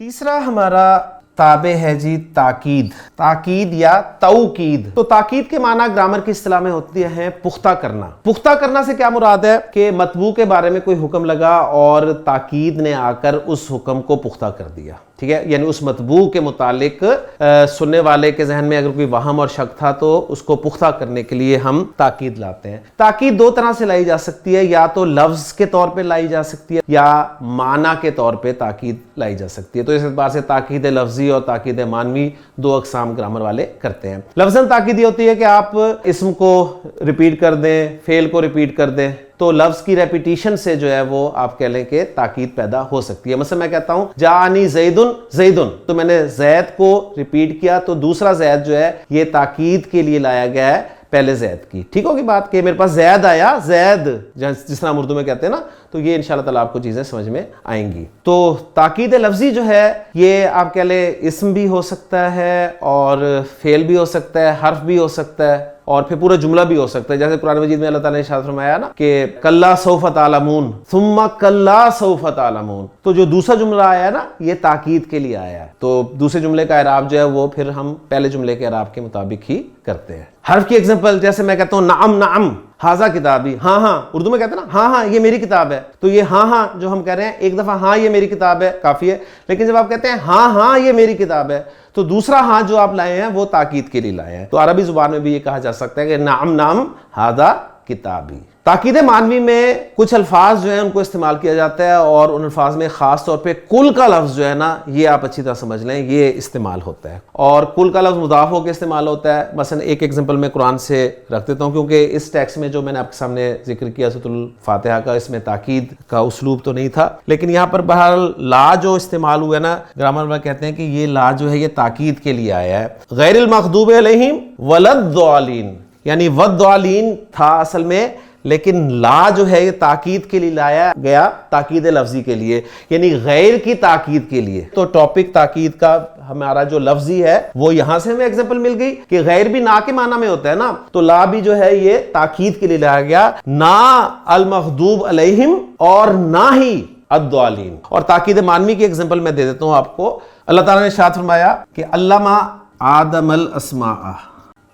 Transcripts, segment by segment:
तीसरा हमारा ताबे है जी ताकीद। ताकीद या तौकीद। तो ताकीद के माना ग्रामर की इस्तिलाह में होती है पुख्ता करना। पुख्ता करना से क्या मुराद है कि मतबू के बारे में कोई हुक्म लगा और ताकीद ने आकर उस हुक्म को पुख्ता कर दिया, ठीक है। यानी उस मतबू के मुतालिक सुनने वाले के जहन में अगर कोई वहम और शक था तो उसको पुख्ता करने के लिए हम ताकीद लाते हैं। ताकीद दो तरह से लाई जा सकती है, या तो लफ्ज के तौर पे लाई जा सकती है या माना के तौर पे ताकीद लाई जा सकती है। तो इस एतबार से ताकीद लफ्जी और ताकीद मानवी दो अकसाम ग्रामर वाले करते हैं। लफ्जन ताकीद ये होती है कि आप इसम को रिपीट कर दें, फेल को रिपीट कर दें, तो लफ्ज की रेपिटेशन से जो है वो आप कह लें कि ताकीद पैदा हो सकती है। मतलब मैं कहता हूं जानी ज़ैदुन ज़ैदुन, तो मैंने जैद को रिपीट किया तो दूसरा जैद जो है ये ताकीद के लिए लाया गया है पहले जैद की। ठीक होगी बात कि मेरे पास जैद आया, जैद जिस तरह हम उर्दू में कहते हैं ना, तो ये इंशाल्लाह ताला आपको चीजें समझ में आएंगी। तो ताकीद लफ्जी जो है ये आप कह ले इस्म भी हो सकता है और फेल भी हो सकता है, हर्फ भी हो सकता है और फिर पूरा जुमला भी हो सकता है। जैसे कुरान मजीद में अल्लाह ताला ने इरशाद फरमाया ना कि कल्ला सौफ तालमून सुम्मा कल्ला सौफ तालमून, तो जो दूसरा जुमला आया है ना ये ताकीद के लिए आया है। तो दूसरे जुमले का इराब जो है वो फिर हम पहले जुमले के इराब के मुताबिक ही करते हैं। हर्फ की एग्जांपल जैसे मैं कहता हूं नाम नाम हाजा किताबी, हाँ हाँ, उर्दू में कहते हैं ना हाँ हाँ ये मेरी किताब है, तो ये हाँ हाँ जो हम कह रहे हैं एक दफा हाँ ये मेरी किताब है काफी है, लेकिन जब आप कहते हैं हाँ हाँ ये मेरी किताब है तो दूसरा हाँ जो आप लाए हैं वो ताकीद के लिए लाए हैं। तो अरबी जुबान में भी ये कहा जा सकता है कि नाम नाम हाजा किताबी। ताकीद मानवी में कुछ अल्फाज जो है उनको इस्तेमाल किया जाता है और उन अल्फाज में खास तौर पे कुल का लफ्ज जो है ना ये आप अच्छी तरह समझ लें ये इस्तेमाल होता है। और कुल का लफ्ज मुदाफ होकर इस्तेमाल होता है। मसलन एक एग्जांपल मैं कुरान से रख देता हूँ क्योंकि इस टेक्स्ट में जो मैंने आपके सामने जिक्र किया सूरतुल फातिहा का, इसमें ताकीद का उस्लूब तो नहीं था, लेकिन यहाँ पर बहरहाल ला जो इस्तेमाल हुआ ना ग्रामर में कहते हैं कि ये ला जो है ये ताकीद के लिए आया है। गैरिल मग़दूबि अलैहिम वलद्दालीन, यानी वद्दालीन था असल में, लेकिन ला जो है ये ताकीद के लिए लाया गया, ताकीद लफ्जी के लिए, यानी गैर की ताकीद के लिए। तो टॉपिक ताकीद का हमारा जो लफ्जी है वो यहां से हमें एग्जांपल मिल गई कि गैर भी ना के माना में होता है ना, तो ला भी जो है ये ताकीद के लिए लाया गया, ना अल मग़दूब अलैहिम और ना ही अद्दालीन। और ताकीद मानवी की एग्जांपल मैं दे देता हूं आपको। अल्लाह ताला ने इरशाद फरमाया कि अल्लामा आदमल अस्मा,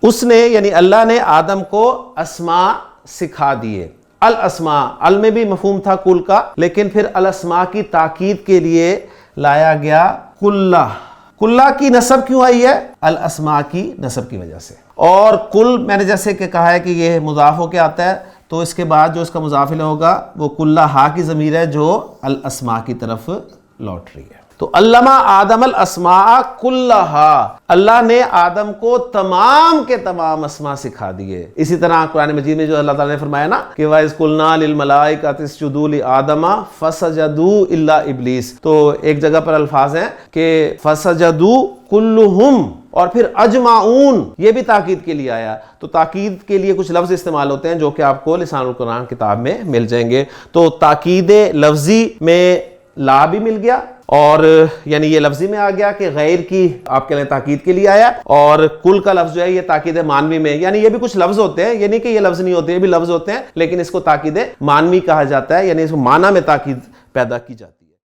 उसने यानी अल्लाह ने आदम को अस्मा सिखा दिए। अल अस्मा, अल में भी मफहूम था कुल का, लेकिन फिर अल अस्मा की ताकीद के लिए लाया गया कुल्ला। कुल्ला की नसब क्यों आई है? अल अस्मा की नसब की वजह से। और कुल मैंने जैसे कि कहा है कि ये मुजाफ होके आता है, तो इसके बाद जो इसका मुजाफिल होगा वो कुल्ला हा की ज़मीर है जो अल अस्मा की तरफ लौट रही है। तो अल्लामा आदम अल अस्मा कुल्लहा, अल्लाह ने आदम को तमाम के तमाम अस्मा सिखा दिए। इसी तरह कुरान मजीद में जो अल्लाह ताला ने फरमाया ना कि वाइज़ कुल्ना लिल मलाइकाति इसजुदू लि आदमा फसजदू इल्ला इब्लीस, तो एक जगह पर अल्फाज हैं कि फसजदू कुल्लुहुम और फिर अजमाऊन, ये भी ताकीद के लिए आया। तो ताकीद के लिए कुछ लफ्ज इस्तेमाल होते हैं जो कि आपको लिसानुल कुरान किताब में मिल जाएंगे। तो ताकीद लफ्जी में ला भी मिल गया और यानी ये लफ्जी में आ गया कि गैर की आपके लिए ताकीद के लिए आया, और कुल का लफ्ज जो है ये ताकीद मानवी में, यानी ये भी कुछ लफ्ज होते हैं, यानी कि ये लफ्ज नहीं होते, ये भी लफ्ज होते हैं, लेकिन इसको ताकीद मानवी कहा जाता है, यानी इसको माना में ताकीद पैदा की जाती है।